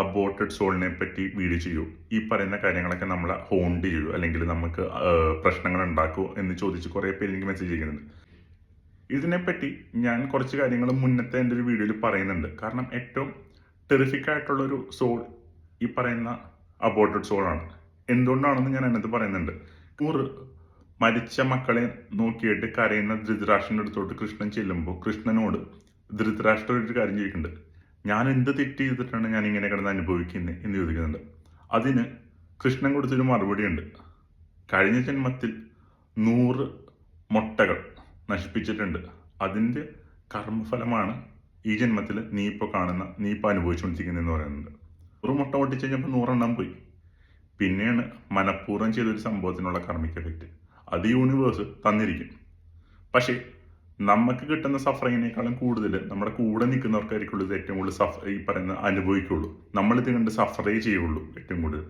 Aborted സോളിനെ പറ്റി video ചെയ്യൂ, ഈ പറയുന്ന കാര്യങ്ങളൊക്കെ നമ്മളെ ഹോണ്ട് ചെയ്യൂ, അല്ലെങ്കിൽ നമുക്ക് പ്രശ്നങ്ങൾ ഉണ്ടാക്കുമോ എന്ന് ചോദിച്ച് കുറേ പേര് എനിക്ക് മെസ്സേജ് ചെയ്യുന്നുണ്ട്. ഇതിനെപ്പറ്റി ഞാൻ കുറച്ച് കാര്യങ്ങൾ മുന്നത്തെ എൻ്റെ ഒരു വീഡിയോയിൽ പറയുന്നുണ്ട്. കാരണം ഏറ്റവും ടെറിഫിക് ആയിട്ടുള്ളൊരു സോൾ ഈ പറയുന്ന അബോർട്ടഡ് സോളാണ്. എന്തുകൊണ്ടാണെന്ന് ഞാൻ അതിനകത്ത് പറയുന്നുണ്ട്. മരിച്ച മക്കളെ നോക്കിയിട്ട് കരയുന്ന ധൃതരാഷ്ട്രൻ്റെ അടുത്തോട്ട് കൃഷ്ണൻ ചെല്ലുമ്പോൾ കൃഷ്ണനോട് ധൃതരാഷ്ട്രം ഒരു കാര്യം ചോദിക്കുന്നുണ്ട്, ഞാൻ എന്ത് തെറ്റ് ചെയ്തിട്ടാണ് ഞാൻ ഇങ്ങനെ കിടന്ന് അനുഭവിക്കുന്നത് എന്ന് ചോദിക്കുന്നുണ്ട്. അതിന് കൃഷ്ണൻ കൊടുത്തൊരു മറുപടിയുണ്ട്. കഴിഞ്ഞ ജന്മത്തിൽ 100 മുട്ടകൾ നശിപ്പിച്ചിട്ടുണ്ട്, അതിൻ്റെ കർമ്മഫലമാണ് ഈ ജന്മത്തിൽ നീ ഇപ്പോൾ അനുഭവിച്ചുകൊണ്ടിരിക്കുന്നതെന്ന് പറയുന്നുണ്ട്. 100 മുട്ട പൊട്ടിച്ച് കഴിഞ്ഞപ്പോൾ 100 എണ്ണം പോയി. പിന്നെയാണ് മനഃപൂർവ്വം ചെയ്തൊരു സംഭവത്തിനുള്ള കർമ്മിക് എഫക്റ്റ്. അത് യൂണിവേഴ്സ് തന്നിരിക്കും. പക്ഷേ നമുക്ക് കിട്ടുന്ന സഫറിങ്ങിനേക്കാളും കൂടുതൽ നമ്മുടെ കൂടെ നിൽക്കുന്നവർക്കായിരിക്കുള്ളൂ ഇത് ഏറ്റവും കൂടുതൽ ഈ പറയുന്ന അനുഭവിക്കുള്ളൂ. നമ്മളിത് കണ്ട് സഫറേ ചെയ്യുള്ളൂ ഏറ്റവും കൂടുതൽ.